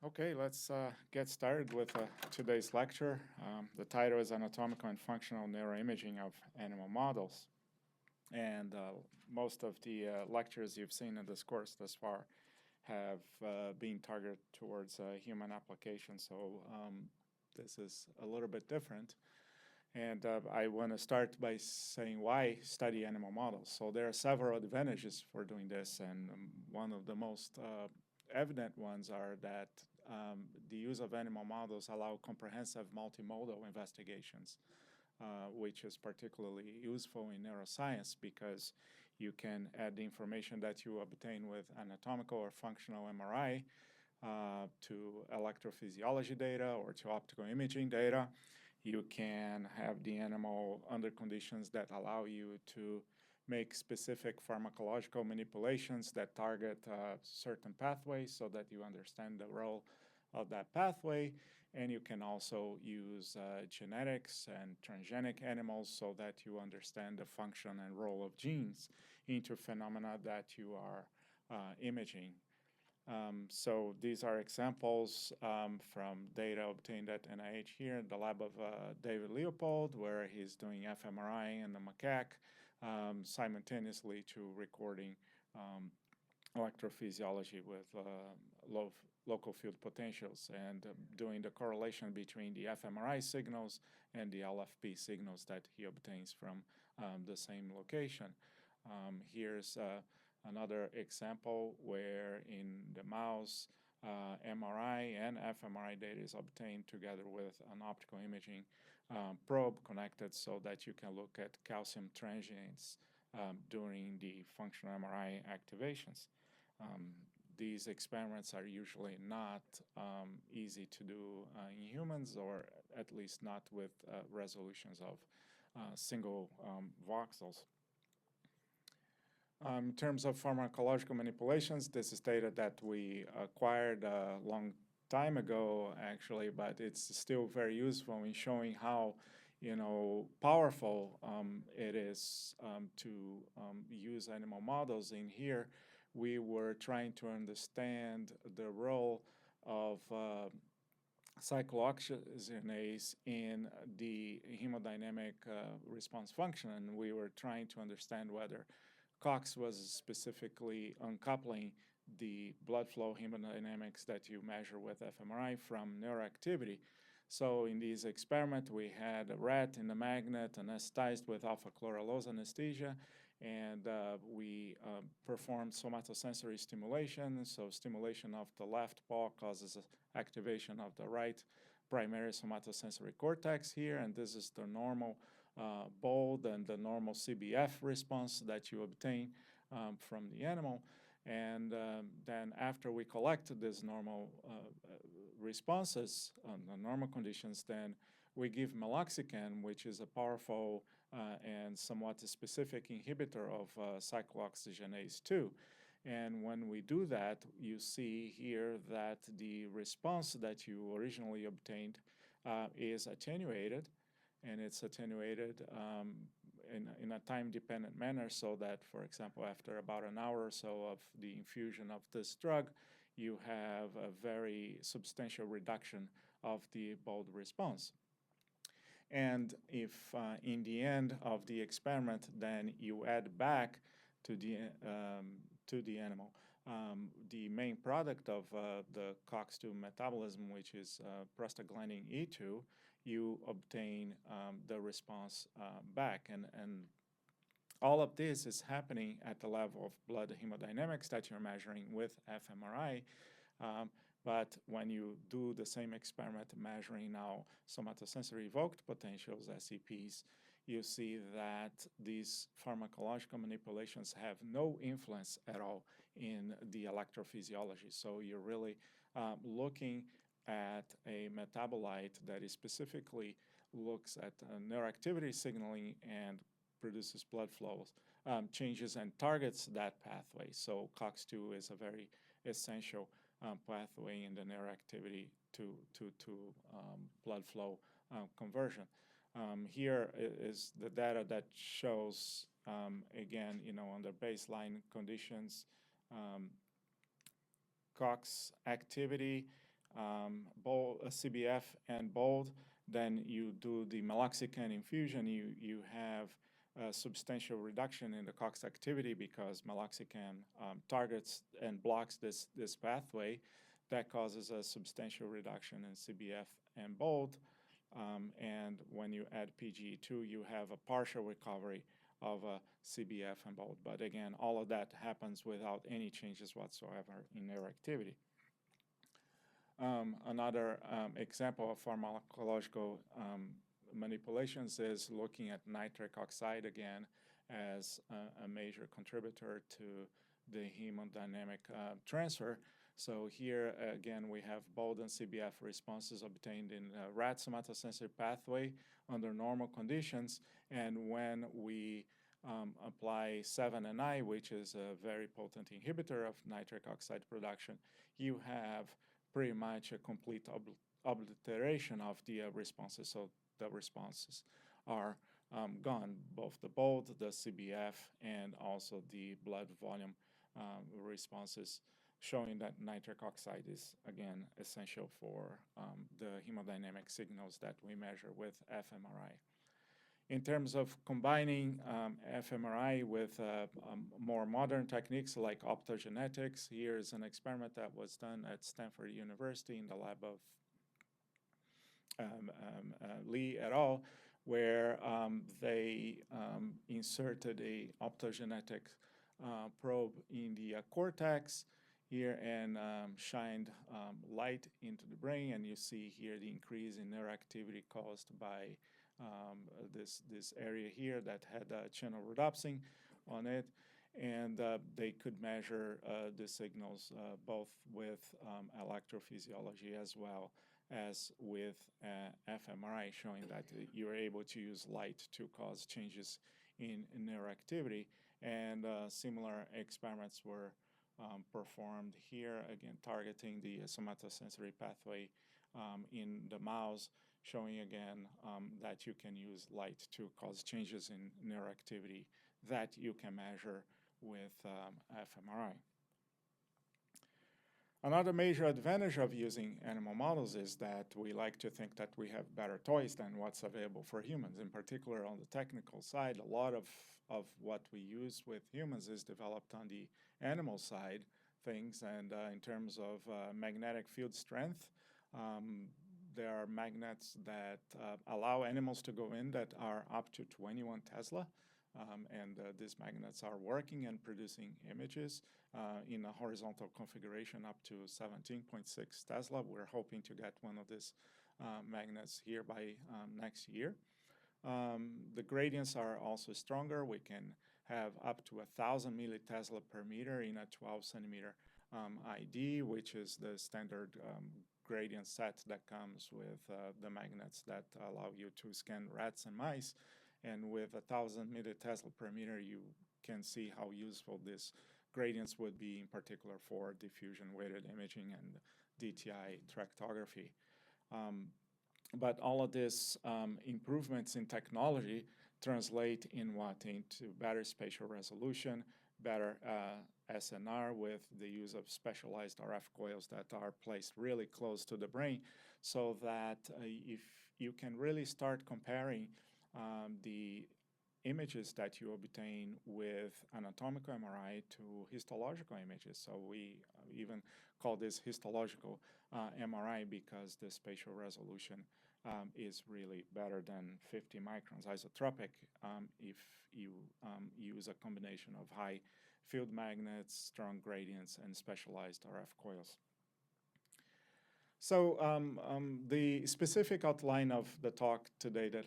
Okay, let's get started with today's lecture. The title is Anatomical and Functional Neuroimaging of Animal Models. And most of the lectures you've seen in this course thus far have been targeted towards human application, so this is a little bit different. And I want to start by saying why study animal models. So there are several advantages for doing this, and one of the most evident ones are that the use of animal models allow comprehensive multimodal investigations, which is particularly useful in neuroscience because you can add the information that you obtain with anatomical or functional MRI to electrophysiology data or to optical imaging data. You can have the animal under conditions that allow you to make specific pharmacological manipulations that target certain pathways so that you understand the role of that pathway. And you can also use genetics and transgenic animals so that you understand the function and role of genes into phenomena that you are imaging. So these are examples from data obtained at NIH here in the lab of David Leopold, where he's doing fMRI in the macaque simultaneously to recording electrophysiology with local field potentials and doing the correlation between the fMRI signals and the LFP signals that he obtains from the same location. Here's another example where in the mouse, MRI and fMRI data is obtained together with an optical imaging probe connected so that you can look at calcium transients during the functional MRI activations. These experiments are usually not easy to do in humans, or at least not with resolutions of single voxels. In terms of pharmacological manipulations, this is data that we acquired a long time ago, actually, but it's still very useful in showing how powerful it is to use animal models. In here, we were trying to understand the role of cyclooxygenase in the hemodynamic response function, and we were trying to understand whether COX was specifically uncoupling the blood flow hemodynamics that you measure with fMRI from neuroactivity. So in this experiment, we had a rat in the magnet anesthetized with alpha-chlorellose anesthesia, and we performed somatosensory stimulation. So stimulation of the left paw causes activation of the right primary somatosensory cortex here, and this is the normal BOLD and the normal CBF response that you obtain from the animal. And then after we collect these normal responses under normal conditions, then we give meloxicam, which is a powerful and somewhat specific inhibitor of cyclooxygenase 2. And when we do that, you see here that the response that you originally obtained is attenuated, and it's attenuated in a time-dependent manner so that, for example, after about an hour or so of the infusion of this drug, you have a very substantial reduction of the BOLD response. And if in the end of the experiment, then you add back to the animal the main product of the COX-2 metabolism, which is prostaglandin E2, you obtain the response back. And all of this is happening at the level of blood hemodynamics that you're measuring with fMRI. But when you do the same experiment measuring now somatosensory evoked potentials, SEPs, you see that these pharmacological manipulations have no influence at all in the electrophysiology. So you're really looking at a metabolite that is specifically looks at neuroactivity signaling and produces blood flows changes and targets that pathway. So COX-2 is a very essential pathway in the neuroactivity to blood flow conversion. Here is the data that shows, again, under baseline conditions, COX activity CBF and BOLD, then you do the meloxicam infusion, you have a substantial reduction in the COX activity because meloxicam targets and blocks this pathway. That causes a substantial reduction in CBF and BOLD. And when you add PGE2, you have a partial recovery of CBF and BOLD. But again, all of that happens without any changes whatsoever in their activity. Another example of pharmacological manipulations is looking at nitric oxide again as a major contributor to the hemodynamic transfer. So here again we have BOLD and CBF responses obtained in rat somatosensory pathway under normal conditions, and when we apply 7-NI, which is a very potent inhibitor of nitric oxide production, you have pretty much a complete obliteration of the responses. So the responses are gone, both the BOLD, the CBF, and also the blood volume responses, showing that nitric oxide is, again, essential for the hemodynamic signals that we measure with fMRI. In terms of combining fMRI with more modern techniques like optogenetics, here's an experiment that was done at Stanford University in the lab of Lee et al., where they inserted a optogenetic probe in the cortex here and shined light into the brain, and you see here the increase in neuroactivity caused by this area here that had channel rhodopsin on it, and they could measure the signals both with electrophysiology as well as with fMRI, showing that you're able to use light to cause changes in neuroactivity. And similar experiments were performed here, again targeting the somatosensory pathway in the mouse, showing again that you can use light to cause changes in neuroactivity that you can measure with fMRI. Another major advantage of using animal models is that we like to think that we have better toys than what's available for humans. In particular, on the technical side, a lot of what we use with humans is developed on the animal side things, and in terms of magnetic field strength, there are magnets that allow animals to go in that are up to 21 Tesla, and these magnets are working and producing images in a horizontal configuration up to 17.6 Tesla. We're hoping to get one of these magnets here by next year. The gradients are also stronger. We can have up to 1,000 millitesla per meter in a 12 centimeter ID, which is the standard gradient set that comes with the magnets that allow you to scan rats and mice. And with 1,000 millitesla per meter, you can see how useful these gradients would be, in particular for diffusion-weighted imaging and DTI tractography. But all of these improvements in technology translate in what? Into better spatial resolution, better SNR with the use of specialized RF coils that are placed really close to the brain, so that if you can really start comparing the images that you obtain with anatomical MRI to histological images. So we even call this histological MRI because the spatial resolution is really better than 50 microns isotropic if you use a combination of high field magnets, strong gradients, and specialized RF coils. So the specific outline of the talk today that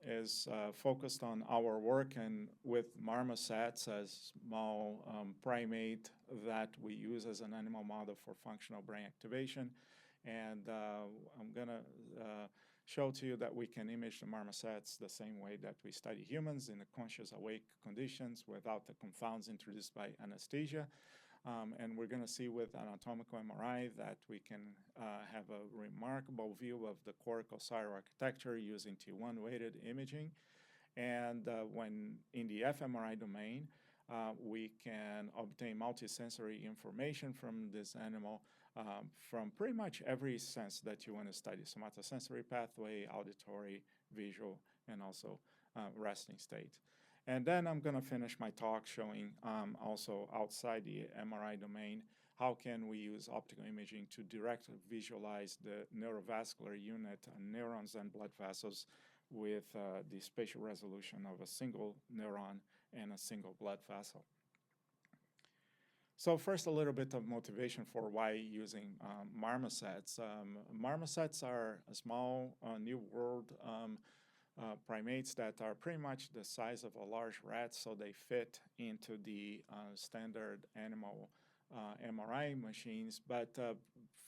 is focused on our work and with marmosets, a small primate that we use as an animal model for functional brain activation. And I'm going to show to you that we can image the marmosets the same way that we study humans in the conscious awake conditions without the confounds introduced by anesthesia. And we're going to see with anatomical MRI that we can have a remarkable view of the corticocyral architecture using T1 weighted imaging. And when in the fMRI domain, We can obtain multisensory information from this animal from pretty much every sense that you want to study: somatosensory pathway, auditory, visual, and also resting state. And then I'm going to finish my talk showing also outside the MRI domain, how can we use optical imaging to directly visualize the neurovascular unit, neurons and blood vessels, with the spatial resolution of a single neuron and a single blood vessel. So first, a little bit of motivation for why using marmosets. Marmosets are a small New World primates that are pretty much the size of a large rat, so they fit into the standard animal MRI machines. But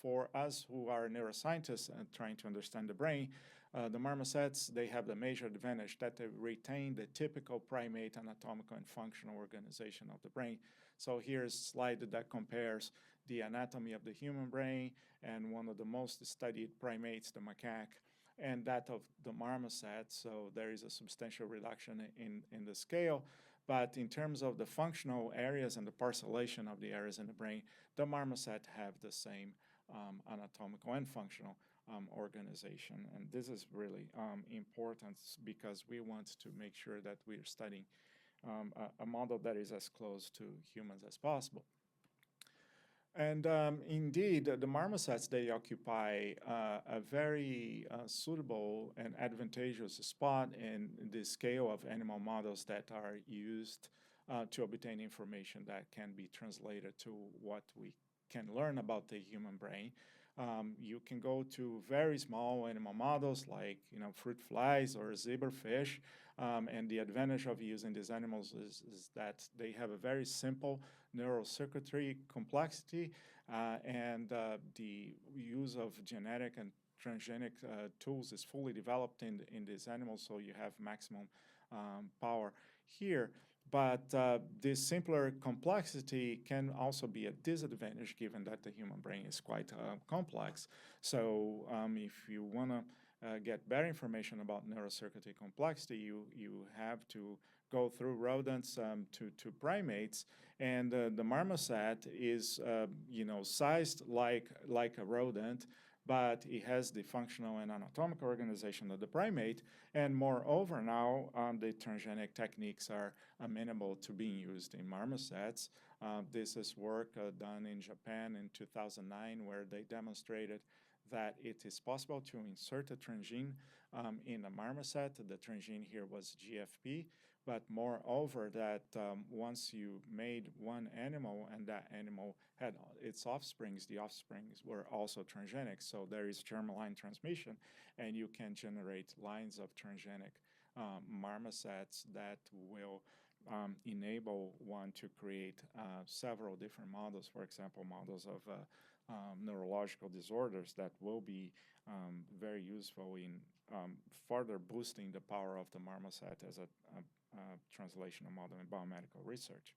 for us who are neuroscientists and trying to understand the brain, the marmosets, they have the major advantage that they retain the typical primate anatomical and functional organization of the brain. So here's a slide that compares the anatomy of the human brain and one of the most studied primates, the macaque, and that of the marmoset. So there is a substantial reduction in the scale. But in terms of the functional areas and the parcellation of the areas in the brain, the marmoset have the same anatomical and functional organization. And this is really important because we want to make sure that we are studying a model that is as close to humans as possible. And indeed, the marmosets, they occupy a very suitable and advantageous spot in the scale of animal models that are used to obtain information that can be translated to what we can learn about the human brain. You can go to very small animal models like fruit flies or zebrafish, and the advantage of using these animals is that they have a very simple neural circuitry complexity, and the use of genetic and transgenic tools is fully developed in these animals, so you have maximum power here. But this simpler complexity can also be a disadvantage given that the human brain is quite complex. So if you want to get better information about neurocircuitry complexity, you have to go through rodents to primates, and the marmoset is sized like a rodent, but it has the functional and anatomical organization of the primate, and moreover now the transgenic techniques are amenable to being used in marmosets. This is work done in Japan in 2009 where they demonstrated that it is possible to insert a transgene in a marmoset. The transgene here was GFP, but moreover that once you made one animal and that animal had its offsprings, the offsprings were also transgenic. So there is germline transmission, and you can generate lines of transgenic marmosets that will enable one to create several different models, for example, models of neurological disorders that will be very useful in further boosting the power of the marmoset as a translational model in biomedical research.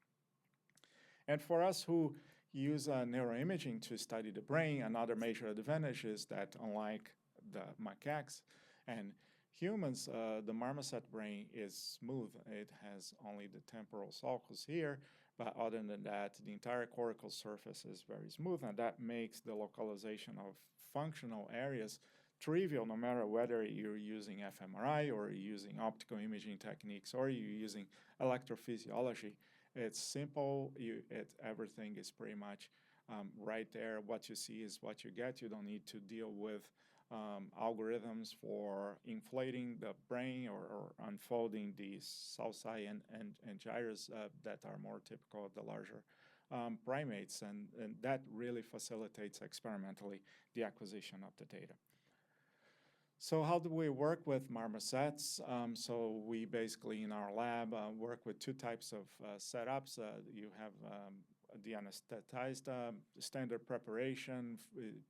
And for us who use neuroimaging to study the brain, another major advantage is that unlike the macaques and humans, the marmoset brain is smooth. It has only the temporal sulcus here, but other than that, the entire cortical surface is very smooth, and that makes the localization of functional areas trivial, no matter whether you're using fMRI or you're using optical imaging techniques or you're using electrophysiology. It's simple. Everything is pretty much right there. What you see is what you get. You don't need to deal with algorithms for inflating the brain or unfolding the sulci and gyrus that are more typical of the larger primates, and that really facilitates experimentally the acquisition of the data. So how do we work with marmosets? So we basically in our lab work with two types of setups. You have the anesthetized standard preparation,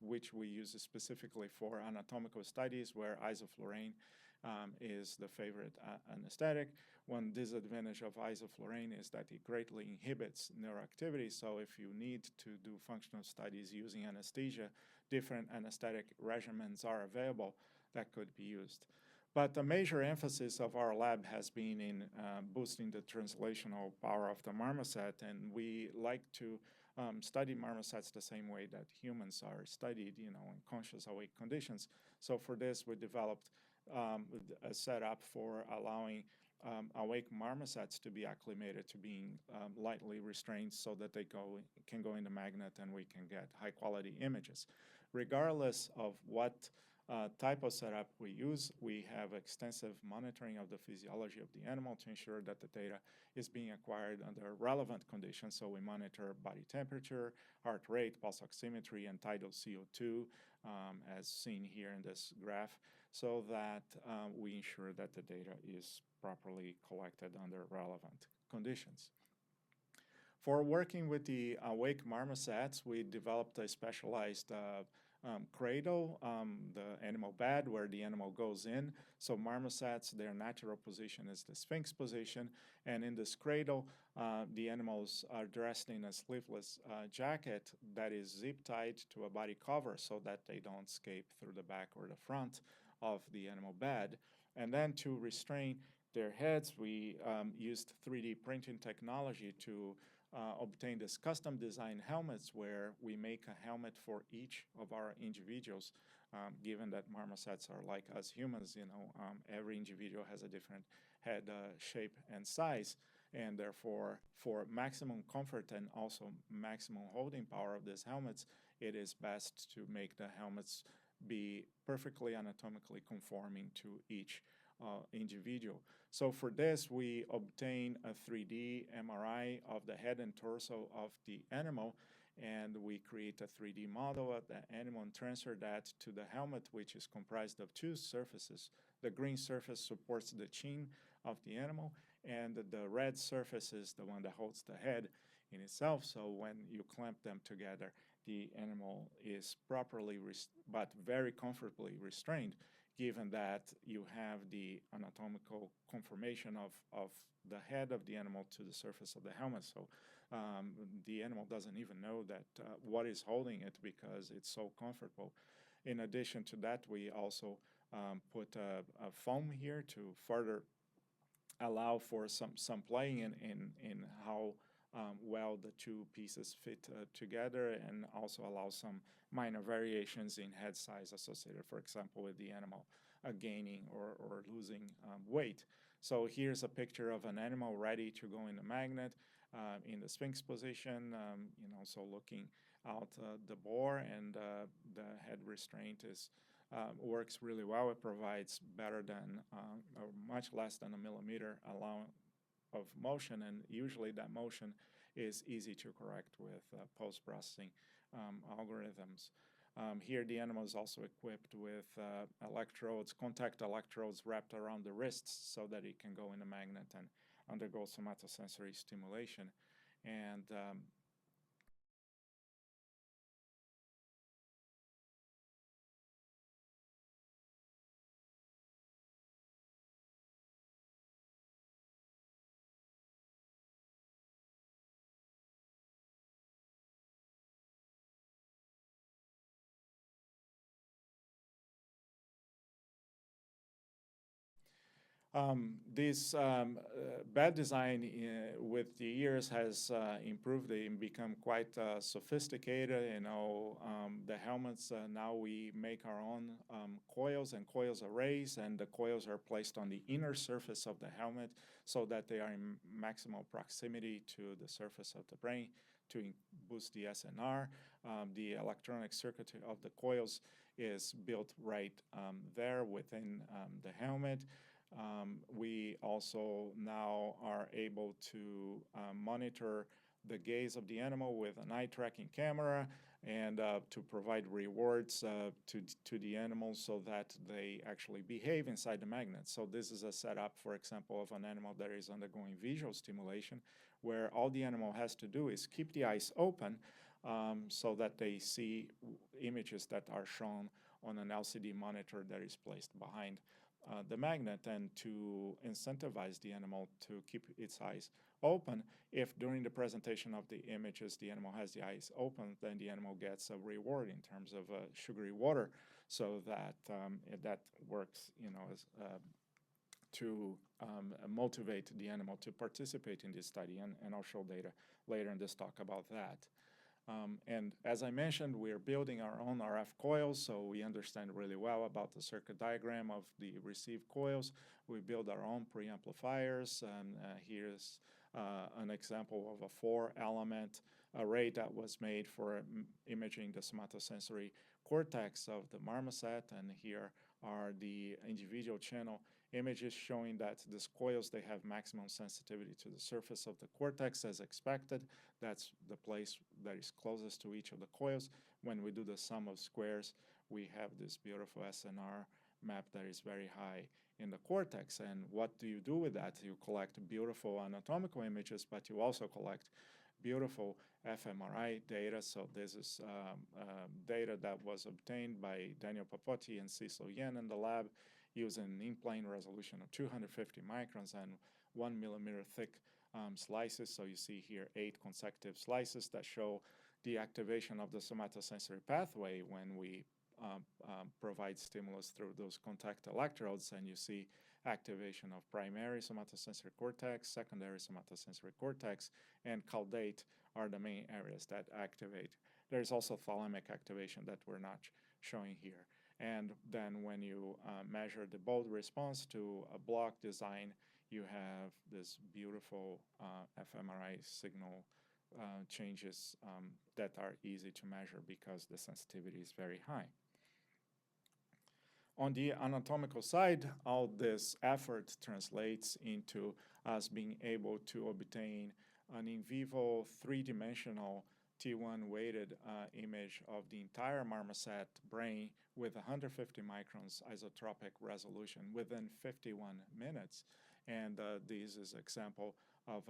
which we use specifically for anatomical studies, where isoflurane is the favorite anesthetic. One disadvantage of isoflurane is that it greatly inhibits neuroactivity. So if you need to do functional studies using anesthesia, different anesthetic regimens are available that could be used. But the major emphasis of our lab has been in boosting the translational power of the marmoset, and we like to study marmosets the same way that humans are studied, in conscious awake conditions. So for this, we developed a setup for allowing awake marmosets to be acclimated to being lightly restrained so that they can go in the magnet and we can get high quality images. Regardless of what type of setup we use, we have extensive monitoring of the physiology of the animal to ensure that the data is being acquired under relevant conditions. So we monitor body temperature, heart rate, pulse oximetry, and tidal CO2, as seen here in this graph, so that we ensure that the data is properly collected under relevant conditions. For working with the awake marmosets, we developed a specialized cradle, the animal bed where the animal goes in. So marmosets, their natural position is the Sphinx position, and in this cradle, the animals are dressed in a sleeveless jacket that is zip-tied to a body cover so that they don't escape through the back or the front of the animal bed. And then to restrain their heads, we used 3D printing technology to obtain this custom design helmets where we make a helmet for each of our individuals. Given that marmosets are like us humans, every individual has a different head shape and size, and therefore for maximum comfort and also maximum holding power of these helmets, it is best to make the helmets be perfectly anatomically conforming to each individual. So for this, we obtain a 3D MRI of the head and torso of the animal, and we create a 3D model of the animal and transfer that to the helmet, which is comprised of two surfaces. The green surface supports the chin of the animal, and the red surface is the one that holds the head in itself. So when you clamp them together, the animal is properly but very comfortably restrained, given that you have the anatomical conformation of the head of the animal to the surface of the helmet. So the animal doesn't even know that what is holding it because it's so comfortable. In addition to that, we also put a foam here to further allow for some playing in how well the two pieces fit together, and also allow some minor variations in head size associated, for example, with the animal gaining or losing weight. So here's a picture of an animal ready to go in the magnet in the Sphinx position, so looking out the bore, and the head restraint works really well. It provides better than or much less than a millimeter allowance of motion, and usually that motion is easy to correct with post-processing algorithms. Here the animal is also equipped with electrodes, contact electrodes wrapped around the wrists so that it can go in the magnet and undergo somatosensory stimulation. And This bed design with the years has improved and become quite sophisticated. The helmets, now we make our own coils and coils arrays, and the coils are placed on the inner surface of the helmet so that they are in maximal proximity to the surface of the brain to boost the SNR. The electronic circuitry of the coils is built right there within the helmet. We also now are able to monitor the gaze of the animal with an eye tracking camera, and to provide rewards to the animals so that they actually behave inside the magnet. So this is a setup, for example, of an animal that is undergoing visual stimulation, where all the animal has to do is keep the eyes open so that they see images that are shown on an LCD monitor that is placed behind the magnet, and to incentivize the animal to keep its eyes open. If during the presentation of the images the animal has the eyes open, then the animal gets a reward in terms of sugary water. so that that works, to motivate the animal to participate in this study, and I'll show data later in this talk about that. And as I mentioned, we're building our own RF coils, so we understand really well about the circuit diagram of the received coils. We build our own preamplifiers, and here's an example of a 4-element array that was made for imaging the somatosensory cortex of the marmoset, and here are the individual channel images showing that these coils, they have maximum sensitivity to the surface of the cortex as expected. That's the place that is closest to each of the coils. When we do the sum of squares, we have this beautiful SNR map that is very high in the cortex. And what do you do with that? You collect beautiful anatomical images, but you also collect beautiful fMRI data. So this is data that was obtained by Daniel Papotti and Cecil Yen in the lab using an in-plane resolution of 250 microns and 1 millimeter thick slices. So you see here 8 consecutive slices that show the activation of the somatosensory pathway when we provide stimulus through those contact electrodes, and you see activation of primary somatosensory cortex, secondary somatosensory cortex, and caudate are the main areas that activate. There's also thalamic activation that we're not showing here. And then when you measure the bold response to a block design, you have this beautiful fMRI signal changes that are easy to measure because the sensitivity is very high. On the anatomical side, all this effort translates into us being able to obtain an in vivo 3-dimensional T1 weighted image of the entire marmoset brain with 150 microns isotropic resolution within 51 minutes. And this is an example of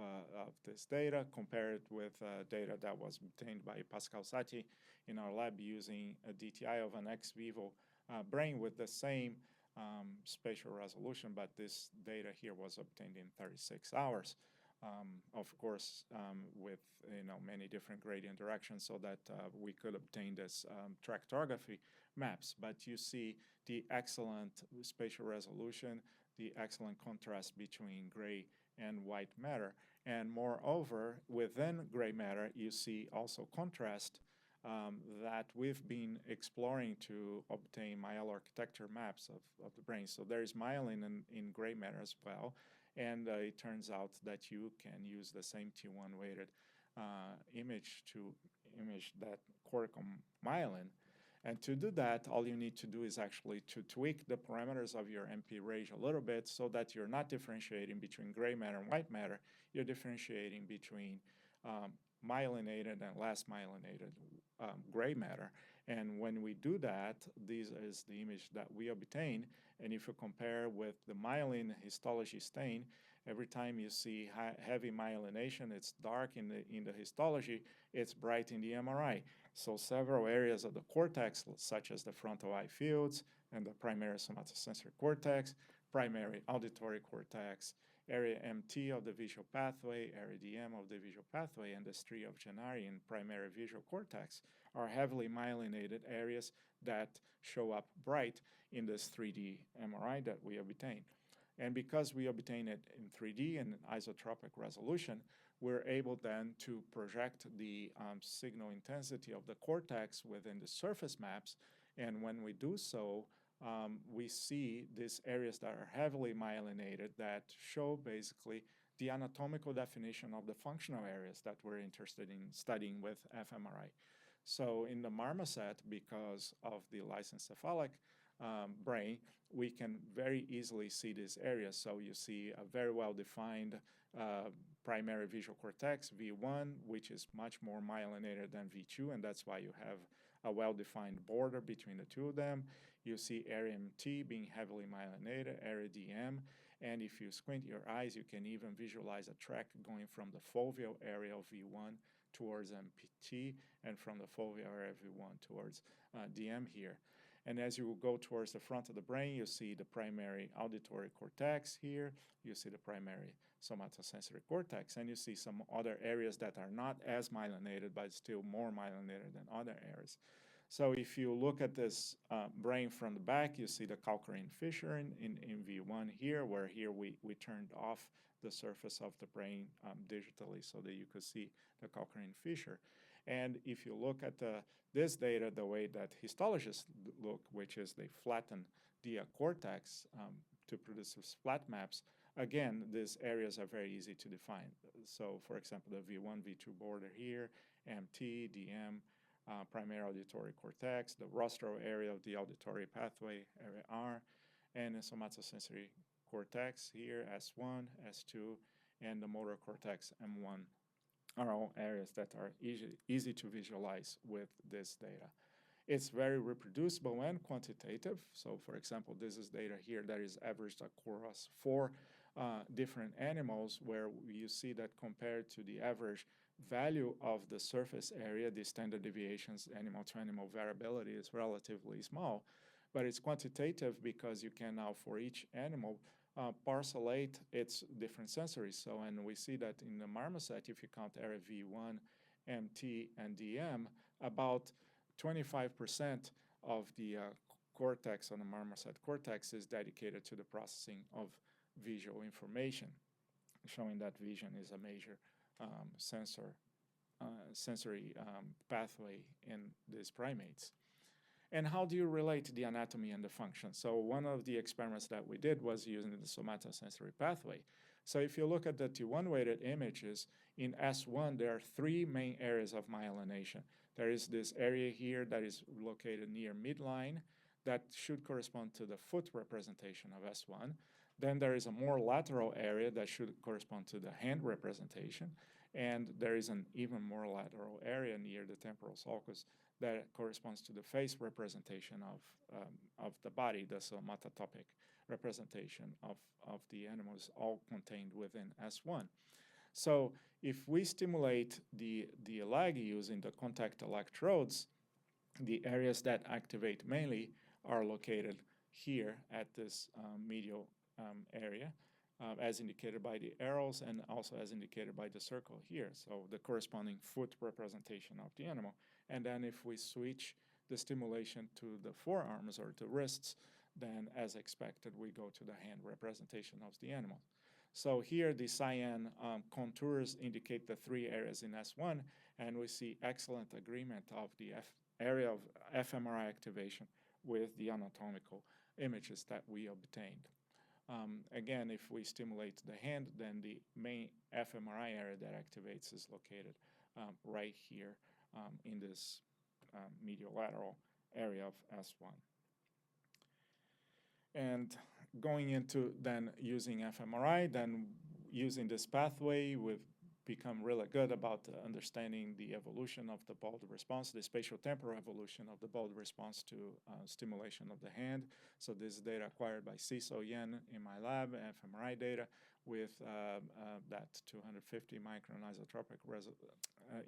this data compared with data that was obtained by Pascal Satie in our lab using a DTI of an ex vivo brain with the same spatial resolution, but this data here was obtained in 36 hours. Of course, with many different gradient directions, so that we could obtain this tractography maps. But you see the excellent spatial resolution, the excellent contrast between gray and white matter, and moreover, within gray matter, you see also contrast that we've been exploring to obtain myeloarchitecture maps of the brain. So there is myelin in gray matter as well. And it turns out that you can use the same T1 weighted image to image that cortical myelin. And to do that, all you need to do is actually to tweak the parameters of your MP range a little bit so that you're not differentiating between gray matter and white matter. You're differentiating between myelinated and less myelinated gray matter. And when we do that, this is the image that we obtain. And if you compare with the myelin histology stain, every time you see heavy myelination, it's dark in the histology, it's bright in the MRI. So several areas of the cortex, such as the frontal eye fields and the primary somatosensory cortex, primary auditory cortex, area MT of the visual pathway, area DM of the visual pathway, and the stria of Gennari in primary visual cortex are heavily myelinated areas that show up bright in this 3D MRI that we obtain. And because we obtain it in 3D and isotropic resolution, we're able then to project the signal intensity of the cortex within the surface maps. And when we do so, we see these areas that are heavily myelinated that show basically the anatomical definition of the functional areas that we're interested in studying with fMRI. So in the marmoset, because of the lysencephalic brain, we can very easily see these areas. So you see a very well-defined primary visual cortex, V1, which is much more myelinated than V2, and that's why you have a well-defined border between the two of them. You see area MT being heavily myelinated, area DM, and if you squint your eyes, you can even visualize a track going from the foveal area of V1 towards MPT, and from the foveal area of V1 towards DM here. And as you go towards the front of the brain, you see the primary auditory cortex here, you see the primary somatosensory cortex, and you see some other areas that are not as myelinated, but still more myelinated than other areas. So if you look at this brain from the back, you see the calcarine fissure in V1 here, where here we turned off the surface of the brain digitally so that you could see the calcarine fissure. And if you look at this data, the way that histologists look, which is they flatten the cortex to produce those flat maps, again, these areas are very easy to define. So, for example, the V1, V2 border here, MT, DM, primary auditory cortex, the rostral area of the auditory pathway, area R, and the somatosensory cortex here, S1, S2, and the motor cortex, M1, are all areas that are easy to visualize with this data. It's very reproducible and quantitative. So, for example, this is data here that is averaged across 4 different animals, where you see that compared to the average value of the surface area, the standard deviations, animal to animal variability is relatively small. But it's quantitative because you can now, for each animal, parcellate its different sensories. So, and we see that in the marmoset, if you count area V1, MT, and DM, about 25% of the cortex on the marmoset cortex is dedicated to the processing of visual information, showing that vision is a major sensory pathway in these primates. And how do you relate the anatomy and the function? So one of the experiments that we did was using the somatosensory pathway. So if you look at the T1-weighted images, in S1, there are 3 main areas of myelination. There is this area here that is located near midline that should correspond to the foot representation of S1. Then there is a more lateral area that should correspond to the hand representation. And there is an even more lateral area near the temporal sulcus that corresponds to the face representation of the body, the somatotopic representation of the animals, all contained within S1. So if we stimulate the leg using the contact electrodes, the areas that activate mainly are located here at this medial area, as indicated by the arrows and also as indicated by the circle here. So the corresponding foot representation of the animal. And then if we switch the stimulation to the forearms or the wrists, then as expected, we go to the hand representation of the animal. So here the cyan contours indicate the 3 areas in S1, and we see excellent agreement of the area of fMRI activation with the anatomical images that we obtained. Again, if we stimulate the hand, then the main fMRI area that activates is located right here in this mediolateral area of S1. And going into then using fMRI, then using this pathway, we've become really good about understanding the evolution of the bulb response, the spatiotemporal evolution of the bulb response to stimulation of the hand. So this is data acquired by Ciso Yen in my lab, fMRI data with that 250 micron isotropic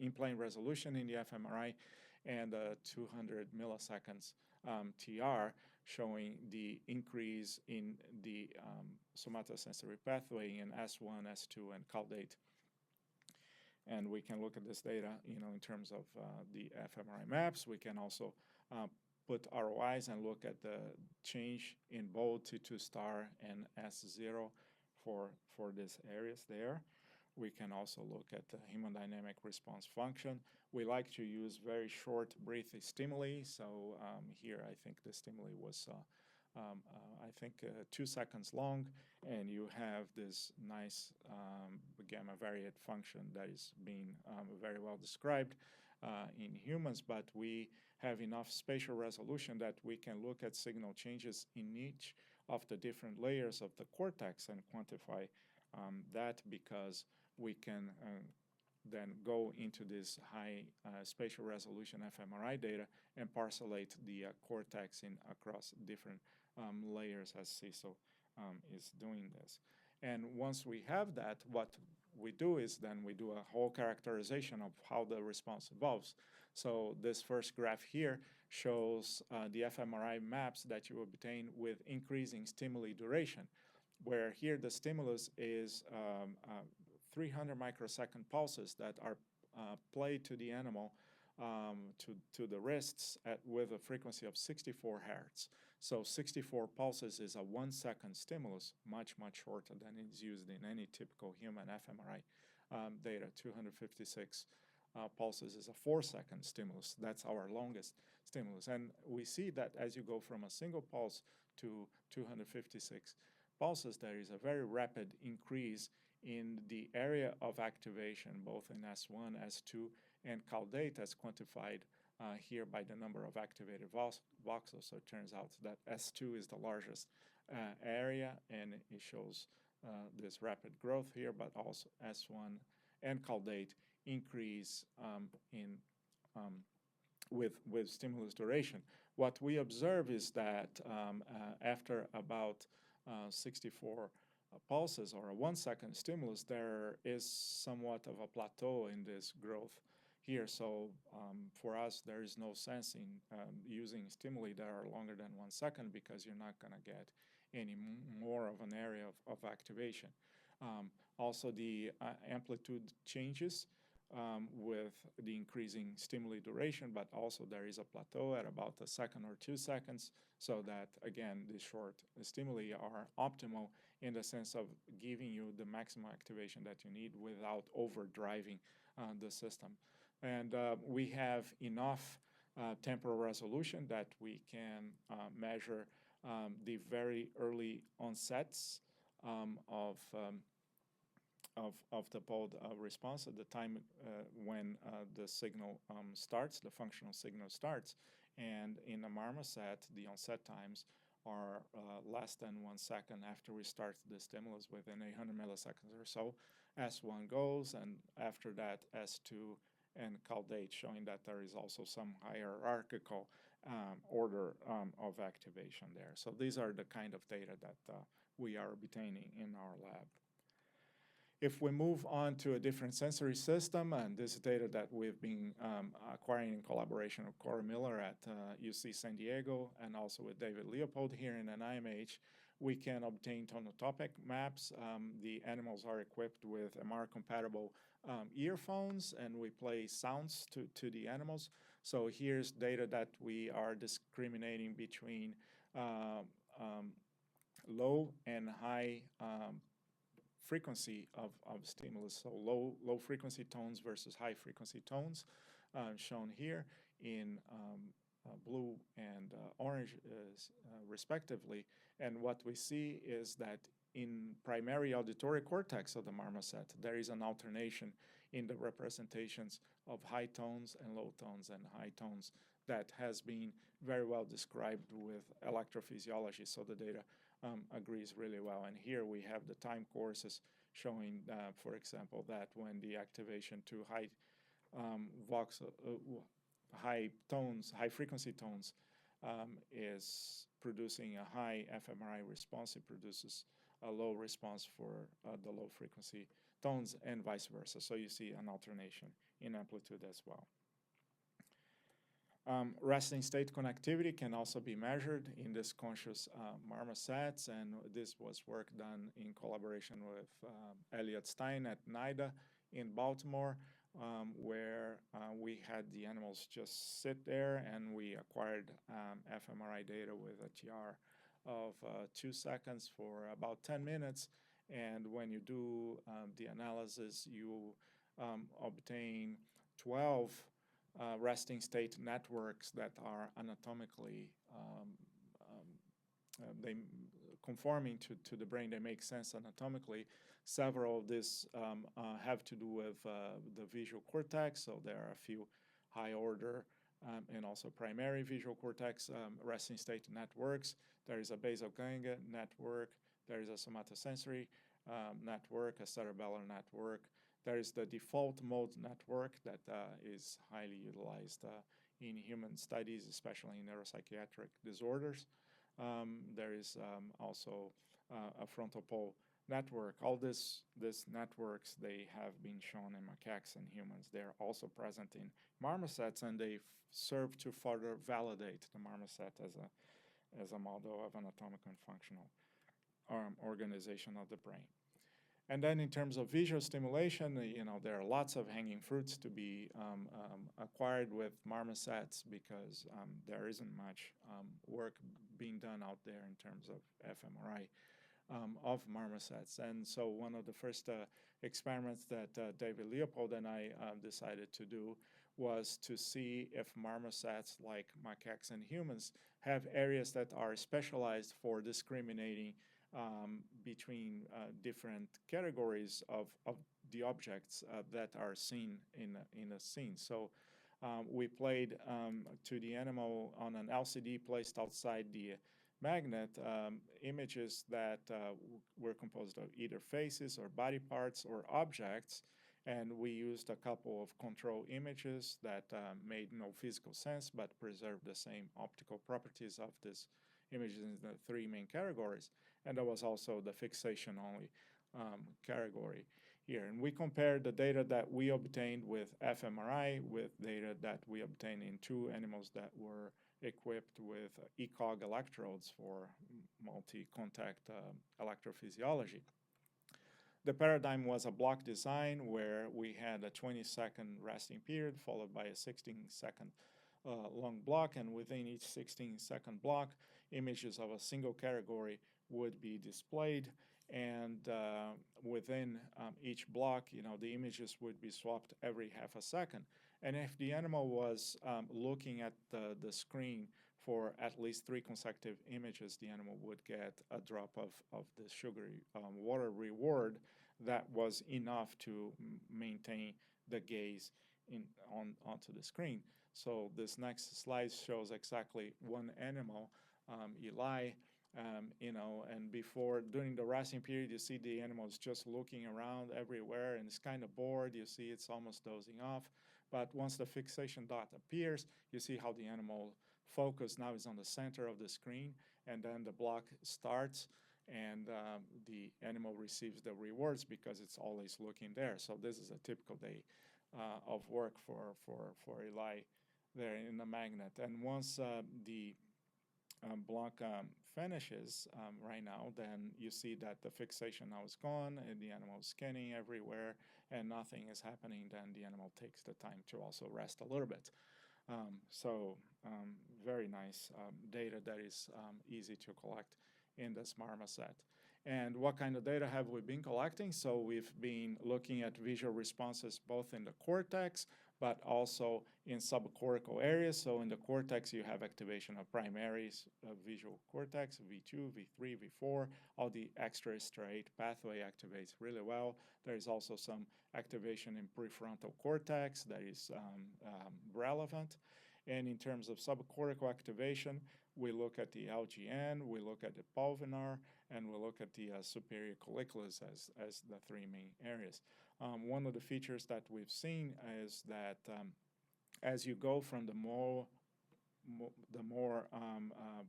in-plane resolution in the fMRI and 200 milliseconds TR, showing the increase in the somatosensory pathway in S1, S2, and caudate. And we can look at this data, in terms of the fMRI maps. We can also put ROIs and look at the change in both T2 star and S0 for these areas there. We can also look at the hemodynamic response function. We like to use very short, brief stimuli. So here, I think the stimuli was, 2 seconds long, and you have this nice gamma variate function that is being very well described in humans, but we have enough spatial resolution that we can look at signal changes in each of the different layers of the cortex and quantify that, because we can then go into this high spatial resolution fMRI data and parcellate the cortex in across different layers, as Ciso is doing this. And once we have that, what we do is then we do a whole characterization of how the response evolves. So this first graph here shows the fMRI maps that you obtain with increasing stimuli duration, where here the stimulus is 300 microsecond pulses that are played to the animal to the wrists with a frequency of 64 hertz. So 64 pulses is a 1-second stimulus, much, much shorter than is used in any typical human fMRI data. 256 pulses is a 4-second stimulus. That's our longest stimulus. And we see that as you go from a single pulse to 256 pulses, there is a very rapid increase in the area of activation, both in S1, S2, and caudate, as quantified here by the number of activated voxels. So it turns out that S2 is the largest area, and it shows this rapid growth here, but also S1 and caudate increase with stimulus duration. What we observe is that after about 64 pulses or a 1-second stimulus, there is somewhat of a plateau in this growth here. So for us, there is no sense in using stimuli that are longer than 1 second because you're not going to get any more of an area of activation. Also, the amplitude changes with the increasing stimuli duration, but also there is a plateau at about 1 second or 2 seconds, so that, again, the short stimuli are optimal in the sense of giving you the maximum activation that you need without overdriving the system. And we have enough temporal resolution that we can measure the very early onsets of the POD response at the time when the signal starts, the functional signal starts. And in a marmoset, the onset times are less than 1 second after we start the stimulus, within 100 milliseconds or so. S1 goes, and after that, S2 and caudate, showing that there is also some hierarchical order of activation there. So these are the kind of data that we are obtaining in our lab. If we move on to a different sensory system, and this data that we've been acquiring in collaboration with Corey Miller at UC San Diego, and also with David Leopold here in NIMH, we can obtain tonotopic maps. The animals are equipped with MR-compatible earphones, and we play sounds to the animals. So here's data that we are discriminating between low and high frequency of stimulus. So low frequency tones versus high frequency tones, shown here in blue and orange respectively. And what we see is that in primary auditory cortex of the marmoset, there is an alternation in the representations of high tones and low tones and high tones that has been very well described with electrophysiology. So the data agrees really well. And here we have the time courses showing, for example, that when the activation to high frequency tones is producing a high fMRI response, it produces a low response for the low frequency tones, and vice versa. So you see an alternation in amplitude as well. Resting state connectivity can also be measured in this conscious marmosets, and this was work done in collaboration with Elliot Stein at NIDA in Baltimore, where we had the animals just sit there, and we acquired fMRI data with a TR of 2 seconds for about 10 minutes. And when you do the analysis, you obtain 12 resting state networks that are anatomically they conforming to the brain. They make sense anatomically. Several of these have to do with the visual cortex, so there are a few high order and also primary visual cortex resting state networks. There is a basal ganglia network, there is a somatosensory network, a cerebellar network. There is the default mode network that is highly utilized in human studies, especially in neuropsychiatric disorders. There is also a frontal pole network. All these networks, they have been shown in macaques and humans. They're also present in marmosets, and they serve to further validate the marmoset as a model of anatomical and functional organization of the brain. And then in terms of visual stimulation, there are lots of hanging fruits to be acquired with marmosets because there isn't much work being done out there in terms of fMRI of marmosets. And so one of the first experiments that David Leopold and I decided to do was to see if marmosets, like macaques and humans, have areas that are specialized for discriminating between different categories of the objects that are seen in a scene. So we played to the animal on an LCD placed outside the magnet images that were composed of either faces or body parts or objects, and we used a couple of control images that made no physical sense but preserved the same optical properties of these images in the three main categories. And there was also the fixation only category here. And we compared the data that we obtained with fMRI with data that we obtained in two animals that were equipped with ECOG electrodes for multi-contact electrophysiology. The paradigm was a block design where we had a 20-second resting period followed by a 16-second long block, and within each 16-second block, images of a single category would be displayed, and within each block, the images would be swapped every half a second. And if the animal was looking at the screen for at least 3 consecutive images, the animal would get a drop of the sugary water reward that was enough to maintain the gaze onto the screen. So this next slide shows exactly one animal, Eli, and during the resting period, you see the animal is just looking around everywhere and it's kind of bored. You see it's almost dozing off. But once the fixation dot appears, you see how the animal focus now is on the center of the screen, and then the block starts, and the animal receives the rewards because it's always looking there. So this is a typical day of work for Eli there in the magnet. And once the block finishes right now, then you see that the fixation now is gone and the animal is scanning everywhere and nothing is happening. Then the animal takes the time to also rest a little bit. So very nice data that is easy to collect in this marmoset. And what kind of data have we been collecting? So we've been looking at visual responses both in the cortex, but also in subcortical areas. So in the cortex, you have activation of primary visual cortex, V2, V3, V4. All the extrastriate pathway activates really well. There is also some activation in prefrontal cortex that is relevant. And in terms of subcortical activation, we look at the LGN, we look at the pulvinar, and we look at the superior colliculus as the three main areas. One of the features that we've seen is that as you go from the more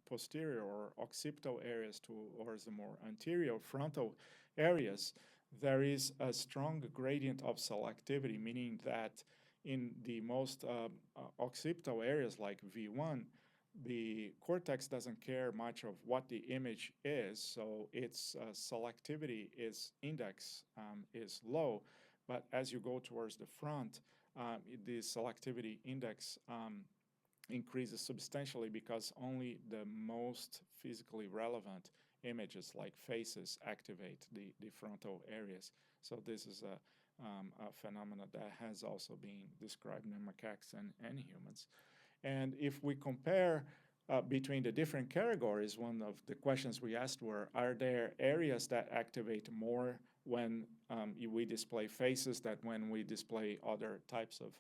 posterior or occipital areas towards the more anterior frontal areas, there is a strong gradient of selectivity, meaning that in the most occipital areas like V1, the cortex doesn't care much of what the image is, so its selectivity index is low. But as you go towards the front, the selectivity index increases substantially because only the most physically relevant images like faces activate the frontal areas. So this is a phenomenon that has also been described in macaques and humans. And if we compare between the different categories, one of the questions we asked were, are there areas that activate more when we display faces than when we display other types of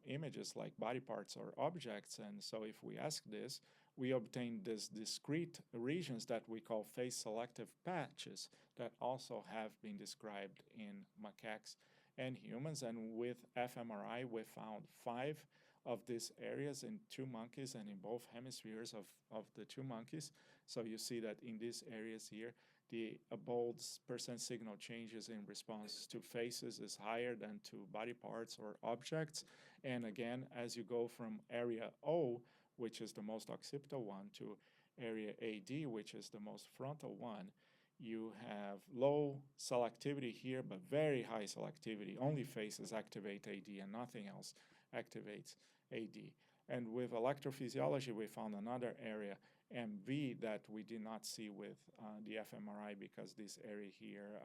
images like body parts or objects? And so if we ask this, we obtain these discrete regions that we call face selective patches that also have been described in macaques and humans. And with fMRI, we found 5 of these areas in 2 monkeys and in both hemispheres of the 2 monkeys. So you see that in these areas here, the bold percent signal changes in response to faces is higher than to body parts or objects. And again, as you go from area O, which is the most occipital one, to area AD, which is the most frontal one, you have low selectivity here, but very high selectivity. Only faces activate AD and nothing else activates AD. And with electrophysiology, we found another area, MV, that we did not see with the fMRI because this area here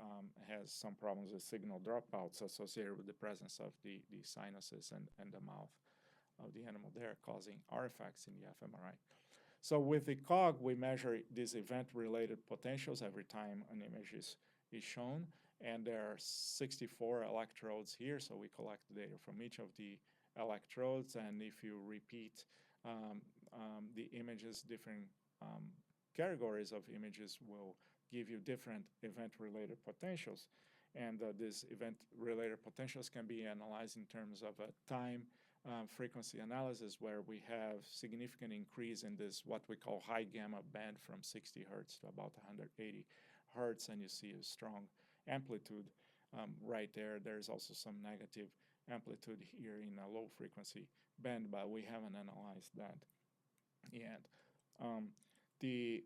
has some problems with signal dropouts associated with the presence of the sinuses and the mouth of the animal there, causing artifacts in the fMRI. So with the COG, we measure these event-related potentials every time an image is shown, and there are 64 electrodes here, so we collect the data from each of the electrodes, and if you repeat the images, different categories of images will give you different event-related potentials. And these event-related potentials can be analyzed in terms of a time frequency analysis, where we have significant increase in this what we call high gamma band from 60 hertz to about 180 hertz, and you see a strong amplitude right there. There's also some negative amplitude here in a low frequency band, but we haven't analyzed that yet. The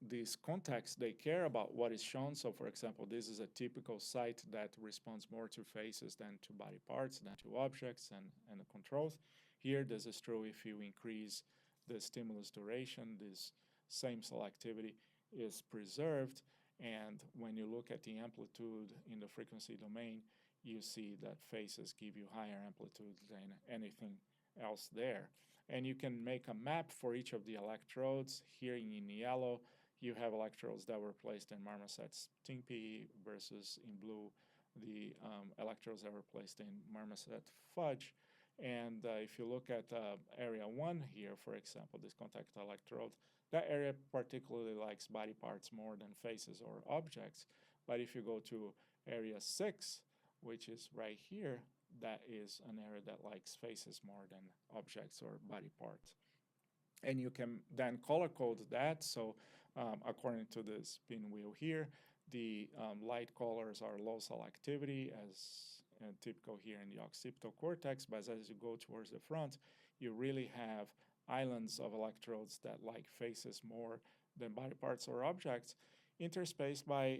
these contexts, they care about what is shown. So for example, this is a typical site that responds more to faces than to body parts, than to objects and the controls. Here, this is true if you increase the stimulus duration, this same selectivity is preserved. And when you look at the amplitude in the frequency domain, you see that faces give you higher amplitude than anything else there. And you can make a map for each of the electrodes. Here in yellow, you have electrodes that were placed in marmoset's timpy versus in blue, the electrodes that were placed in marmoset fudge. And if you look at area 1 here, for example, this contact electrode, that area particularly likes body parts more than faces or objects. But if you go to area 6, which is right here, that is an area that likes faces more than objects or body parts. And you can then color code that. So according to this pinwheel here, the light colors are low selectivity, as typical here in the occipital cortex, but as you go towards the front, you really have islands of electrodes that like faces more than body parts or objects, interspaced by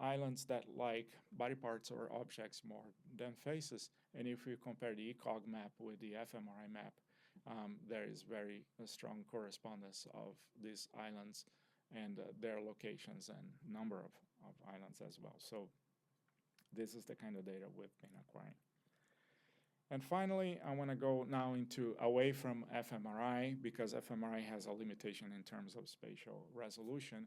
islands that like body parts or objects more than faces. And if you compare the ECOG map with the fMRI map, there is very strong correspondence of these islands and their locations and number of islands as well. So this is the kind of data we've been acquiring. And finally, I want to go now away from fMRI, because fMRI has a limitation in terms of spatial resolution.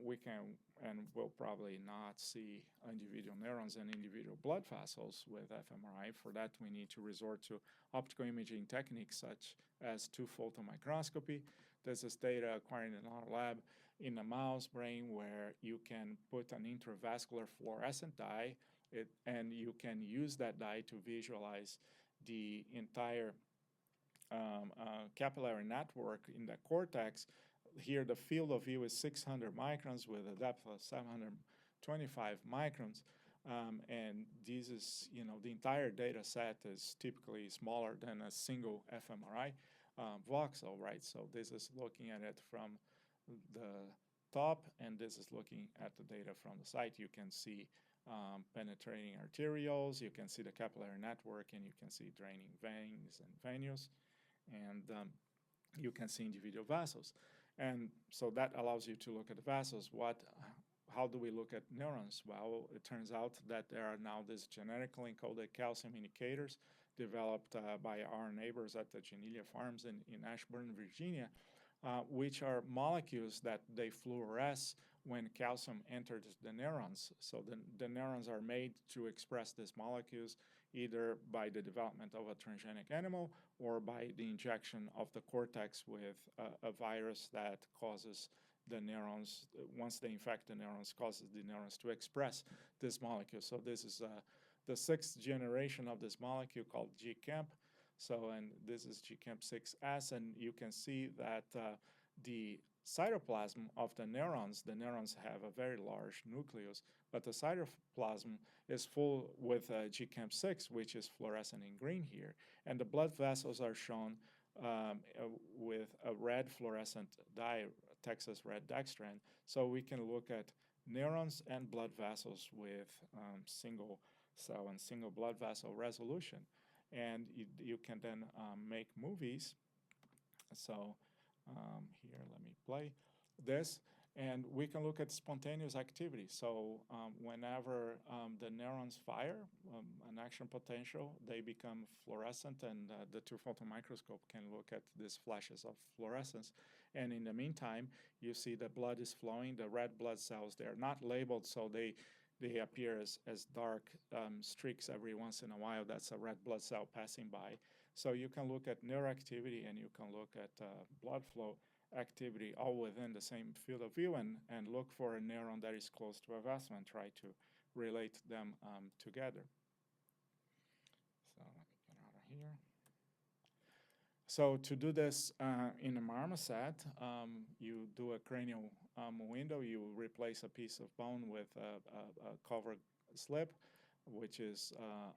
We can and will probably not see individual neurons and individual blood vessels with fMRI. For that, we need to resort to optical imaging techniques such as two-photon microscopy. This is data acquired in our lab in a mouse brain, where you can put an intravascular fluorescent dye, and you can use that dye to visualize the entire capillary network in the cortex. Here, the field of view is 600 microns with a depth of 725 microns. And this is, the entire data set is typically smaller than a single fMRI voxel, right? So this is looking at it from the top, and this is looking at the data from the side. You can see penetrating arterioles, you can see the capillary network, and you can see draining veins and venules, and you can see individual vessels. And so that allows you to look at the vessels. How do we look at neurons? Well, it turns out that there are now these genetically encoded calcium indicators developed by our neighbors at the Genilia Farms in Ashburn, Virginia, which are molecules that they fluoresce when calcium enters the neurons. So the neurons are made to express these molecules either by the development of a transgenic animal or by the injection of the cortex with a virus that causes the neurons, once they infect the neurons, causes the neurons to express this molecule. So this is the 6th generation of this molecule called GCAMP. And this is GCAMP6S, and you can see that the cytoplasm of the neurons have a very large nucleus, but the cytoplasm is full with GCAMP6, which is fluorescent in green here. And the blood vessels are shown with a red fluorescent dye Texas red dextran. So we can look at neurons and blood vessels with single cell and single blood vessel resolution. And you can then make movies. So here, let me play this. And we can look at spontaneous activity. So whenever the neurons fire an action potential, they become fluorescent, and the two-photon microscope can look at these flashes of fluorescence. And in the meantime, you see the blood is flowing, the red blood cells, they're not labeled, so they appear as dark streaks every once in a while. That's a red blood cell passing by. So you can look at neuroactivity and you can look at blood flow activity all within the same field of view, and look for a neuron that is close to a vessel and try to relate them together. So let me get out of here. So to do this in a marmoset, you do a cranial window. You replace a piece of bone with a cover slip, which is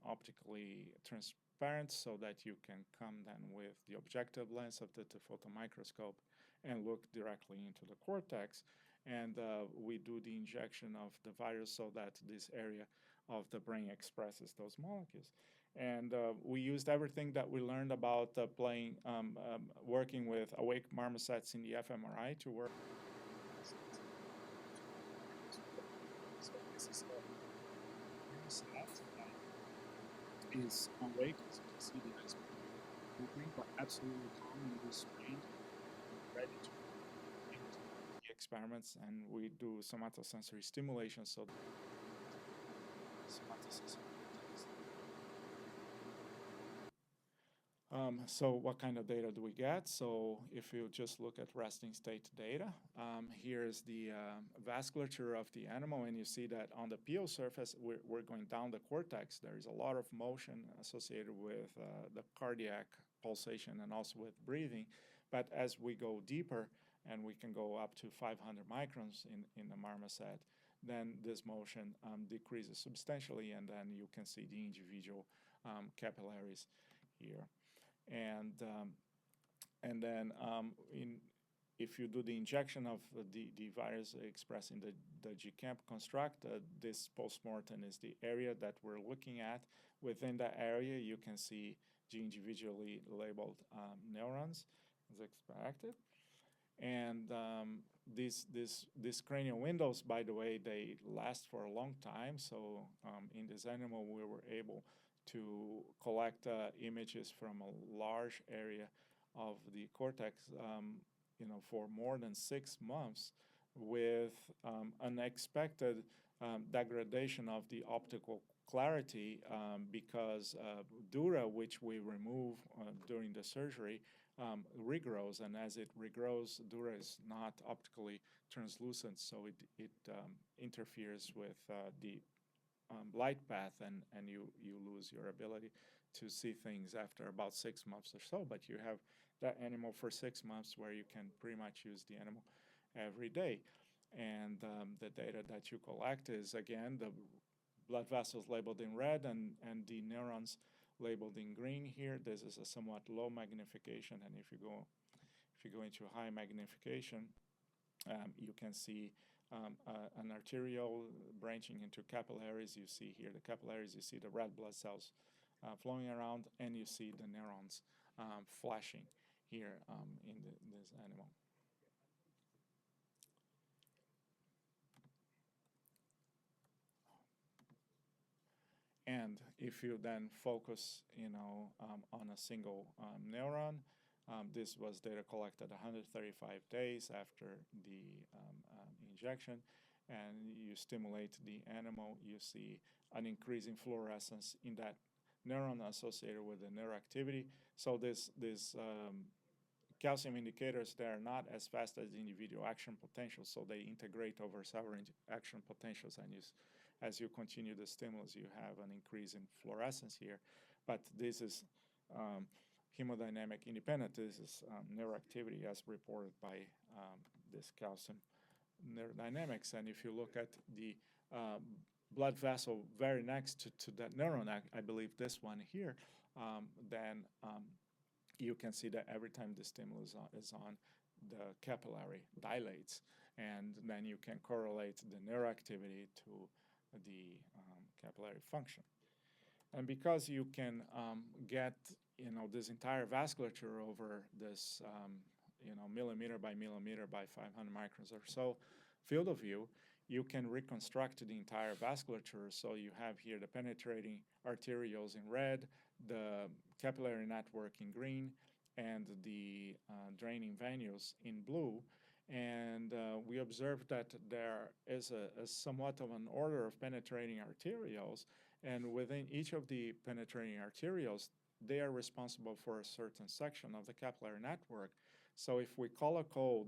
optically transparent, so that you can come then with the objective lens of the two-photon microscope and look directly into the cortex. And we do the injection of the virus so that this area of the brain expresses those molecules. And we used everything that we learned about working with awake marmosets in the fMRI to work. So this is a marmoset that is awake, as you can see the eyes moving, but absolutely calm and restrained, ready to do the experiments. And we do somatosensory stimulation, so somatosensory. So what kind of data do we get? So if you just look at resting state data, here's the vasculature of the animal, and you see that on the PO surface, we're going down the cortex. There is a lot of motion associated with the cardiac pulsation and also with breathing. But as we go deeper, and we can go up to 500 microns in the marmoset, then this motion decreases substantially, and then you can see the individual capillaries here. And then if you do the injection of the virus expressing the GCAMP construct, this postmortem is the area that we're looking at. Within that area, you can see the individually labeled neurons as expected. And these cranial windows, by the way, they last for a long time. So in this animal, we were able to collect images from a large area of the cortex, for more than 6 months, with unexpected degradation of the optical clarity because dura, which we remove during the surgery, regrows, and as it regrows, dura is not optically translucent, so it interferes with the light path, and you lose your ability to see things after about 6 months or so. But you have that animal for 6 months where you can pretty much use the animal every day. And the data that you collect is, again, the blood vessels labeled in red and the neurons labeled in green here. This is a somewhat low magnification, and if you go into high magnification, you can see an arteriole branching into capillaries. You see here the capillaries, you see the red blood cells flowing around, and you see the neurons flashing here in this animal. And if you then focus, on a single neuron, this was data collected 135 days after the injection, and you stimulate the animal, you see an increase in fluorescence in that neuron associated with the neuroactivity. So this calcium indicators, they are not as fast as the individual action potentials, so they integrate over several action potentials, and as you continue the stimulus, you have an increase in fluorescence here. But this is hemodynamic independent. This is neuroactivity as reported by this calcium neurodynamics. And if you look at the blood vessel very next to that neuron, I believe this one here, then you can see that every time the stimulus is on, the capillary dilates, and then you can correlate the neuroactivity to the capillary function. And because you can get this entire vasculature over this millimeter by millimeter by 500 microns or so field of view, you can reconstruct the entire vasculature. So you have here the penetrating arterioles in red, the capillary network in green, and the draining venules in blue. And we observed that there is a somewhat of an order of penetrating arterioles, and within each of the penetrating arterioles, they are responsible for a certain section of the capillary network. So if we color code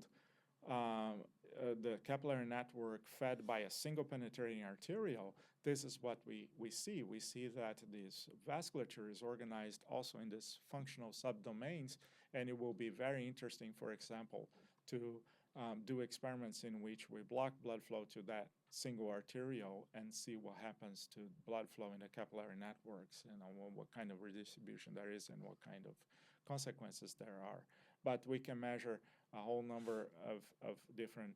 the capillary network fed by a single penetrating arteriole, this is what we see. We see that this vasculature is organized also in these functional subdomains, and it will be very interesting, for example, to do experiments in which we block blood flow to that single arteriole and see what happens to blood flow in the capillary networks, what kind of redistribution there is and what kind of consequences there are. But we can measure a whole number of different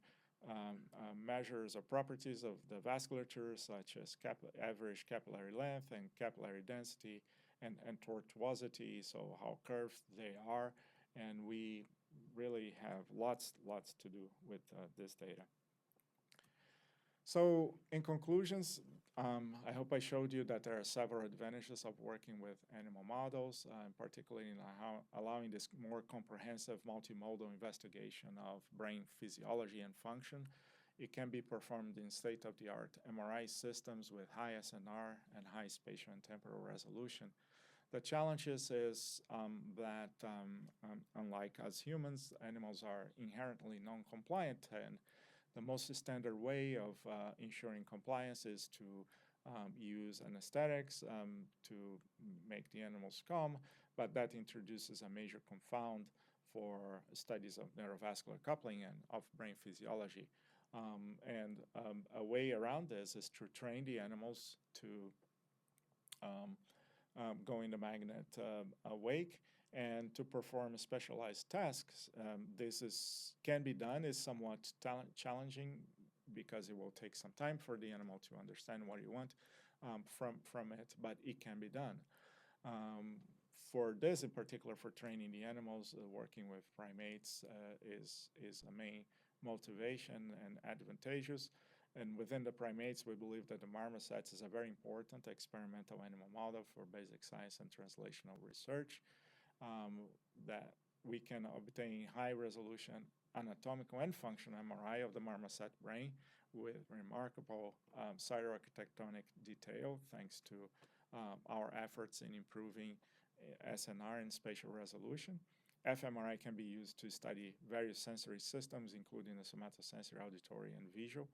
measures or properties of the vasculature, such as average capillary length and capillary density and tortuosity, so how curved they are. And we really have lots to do with this data. So in conclusions, I hope I showed you that there are several advantages of working with animal models, particularly in allowing this more comprehensive multimodal investigation of brain physiology and function. It can be performed in state-of-the-art MRI systems with high SNR and high spatial and temporal resolution. The challenge is that unlike us humans, animals are inherently non-compliant, and the most standard way of ensuring compliance is to use anesthetics to make the animals calm, but that introduces a major confound for studies of neurovascular coupling and of brain physiology. A way around this is to train the animals to go in the magnet awake and to perform specialized tasks. This can be done, is somewhat challenging because it will take some time for the animal to understand what you want from it, but it can be done. For this in particular, for training the animals, working with primates is a main motivation and advantageous. And within the primates, we believe that the marmosets is a very important experimental animal model for basic science and translational research, that we can obtain high-resolution anatomical and functional MRI of the marmoset brain with remarkable cytoarchitectonic detail, thanks to our efforts in improving SNR and spatial resolution. fMRI can be used to study various sensory systems, including the somatosensory, auditory, and visual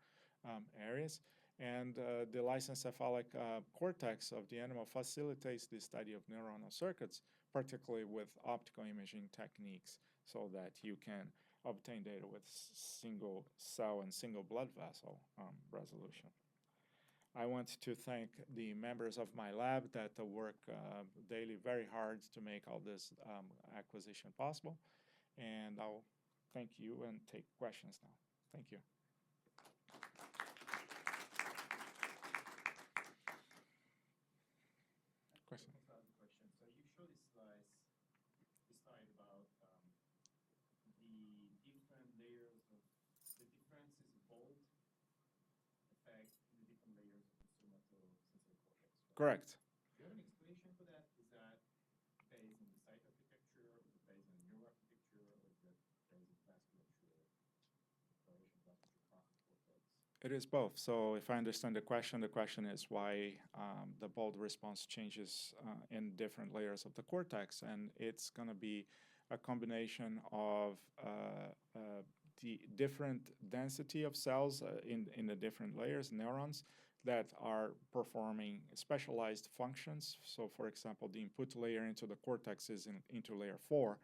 areas. And the lysencephalic cortex of the animal facilitates the study of neuronal circuits, particularly with optical imaging techniques, so that you can obtain data with single cell and single blood vessel resolution. I want to thank the members of my lab that work daily very hard to make all this acquisition possible. And I'll thank you and take questions now. Thank you. Question. So you show this slide about the different layers of the differences of bold effect in the different layers of the somatosensory cortex. Right? Correct. Do you have an explanation for that? Is that based on the site architecture, or is it based on neural architecture, or is it based on vasculature, correlation vasculature cross cortex? It is both. So if I understand the question is why the bold response changes in different layers of the cortex, and it's going to be a combination of the different density of cells in the different layers, neurons, that are performing specialized functions. So for example, the input layer into the cortex is into layer 4.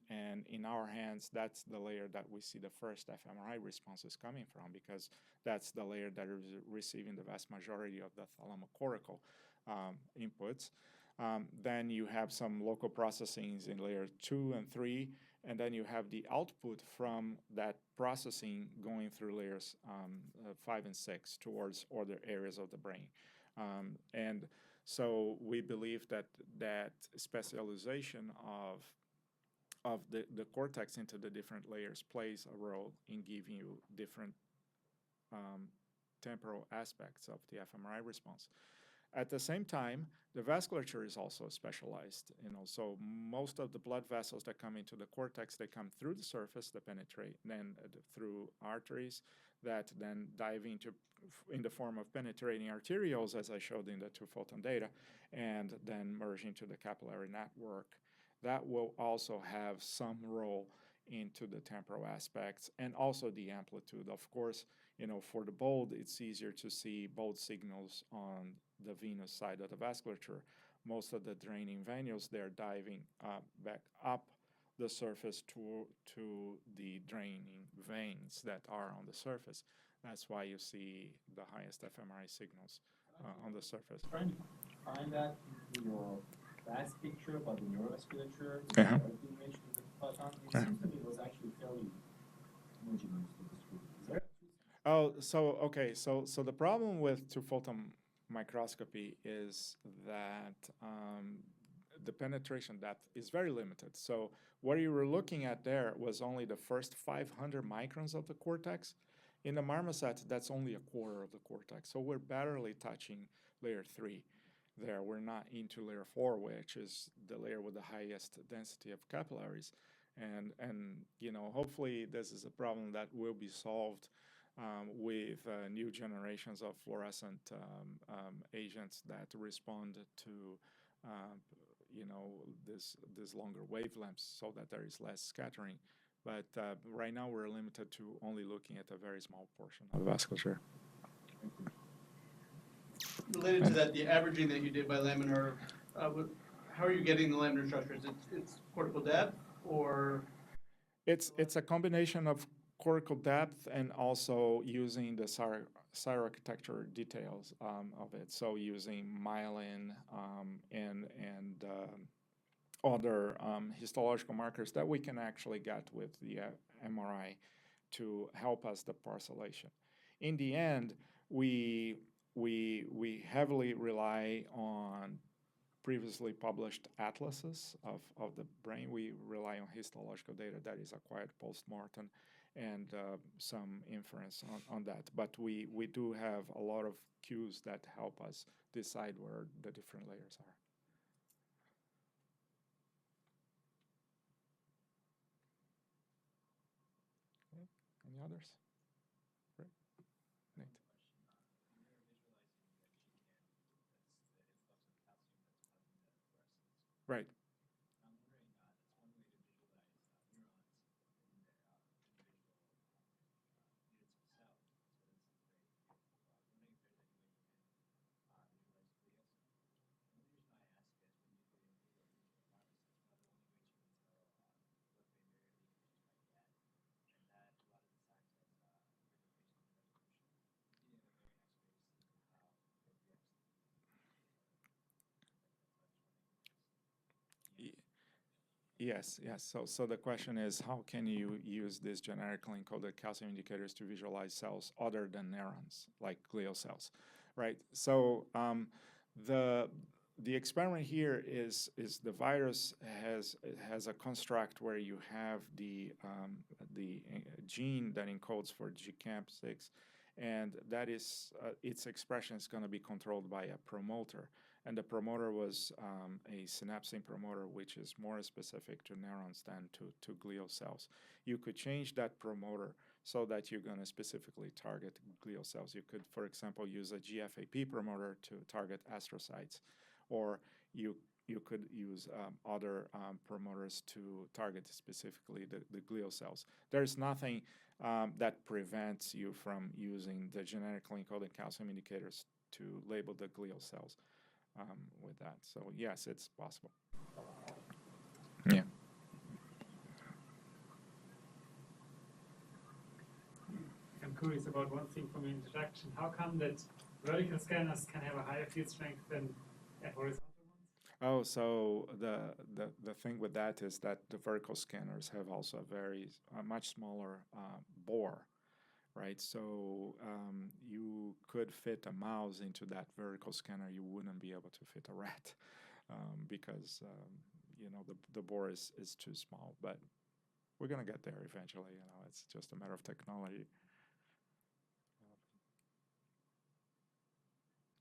And in our hands, that's the layer that we see the first fMRI responses coming from, because that's the layer that is receiving the vast majority of the thalamocortical inputs. Then you have some local processing in layer 2 and 3, and then you have the output from that processing going through layers 5 and 6 towards other areas of the brain. And so we believe that specialization of the cortex into the different layers plays a role in giving you different temporal aspects of the fMRI response. At the same time, the vasculature is also specialized. So most of the blood vessels that come into the cortex, they come through the surface, they penetrate, then through arteries that then dive into in the form of penetrating arterioles, as I showed in the two-photon data, and then merge into the capillary network. That will also have some role into the temporal aspects and also the amplitude. Of course, for the bold, it's easier to see bold signals on the venous side of the vasculature. Most of the draining venules, they're diving back up the surface to the draining veins that are on the surface. That's why you see the highest fMRI signals on the surface. Trying to find that in your last picture about the neurovasculature, Uh-huh. the image with the photon, it seems to me it was actually fairly homogeneously distributed. Is there? Oh, so the problem with two-photon microscopy is that the penetration depth is very limited. So what you were looking at there was only the first 500 microns of the cortex. In the marmoset, that's only a quarter of the cortex. So we're barely touching layer 3 there. We're not into layer 4, which is the layer with the highest density of capillaries. And hopefully this is a problem that will be solved with new generations of fluorescent agents that respond to this longer wavelengths so that there is less scattering. But right now we're limited to only looking at a very small portion of the vasculature. Related to that, the averaging that you did by laminar, how are you getting the laminar structures? It's cortical depth, or? It's a combination of cortical depth and also using the architecture details of it. So using myelin and other histological markers that we can actually get with the MRI to help us the parcellation. In the end, we heavily rely on previously published atlases of the brain. We rely on histological data that is acquired post-mortem and some inference on that. But we do have a lot of cues that help us decide where the different layers are. Okay. Any others? Great. Nate. Right. Yes. So the question is, how can you use these generically encoded calcium indicators to visualize cells other than neurons, like glial cells, right? So the experiment here is the virus has a construct where you have the gene that encodes for GCAMP6, and that is its expression is going to be controlled by a promoter. And the promoter was a synapsin promoter, which is more specific to neurons than to glial cells. You could change that promoter so that you're going to specifically target glial cells. You could, for example, use a GFAP promoter to target astrocytes, or you could use other promoters to target specifically the glial cells. There's nothing that prevents you from using the genetically encoded calcium indicators to label the glial cells. With that. So yes, it's possible. Yeah. I'm curious about one thing from your introduction. How come that vertical scanners can have a higher field strength than horizontal ones? Oh, so the thing with that is that the vertical scanners have also a much smaller bore, right? So you could fit a mouse into that vertical scanner. You wouldn't be able to fit a rat because you know the bore is too small. But we're gonna get there eventually. You know, it's just a matter of technology.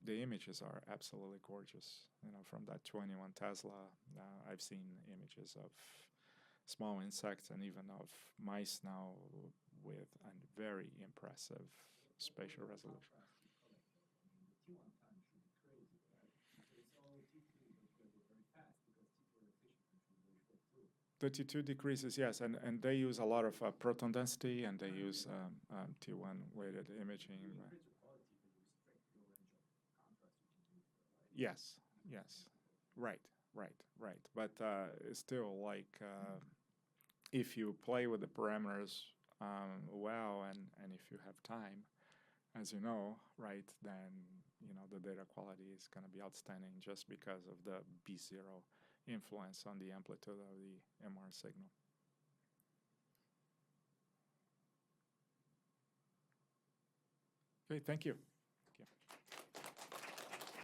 The images are absolutely gorgeous. You know, from that 21 Tesla, I've seen images of small insects and even of mice now with a very impressive spatial resolution. The T1 time should be crazy, right? So it's all T2, but you gotta go very fast because T2 rotation time should be very short too. The T2 decreases, yes, and they use a lot of proton density and they use T1 weighted imaging. You increase your quality, but you restrict your range of contrast you can do for light. Yes, yes, right, right. But it's still like if you play with the parameters well and if you have time, as you know, right, then you know the data quality is going to be outstanding just because of the B0 influence on the amplitude of the MR signal. Okay, thank you.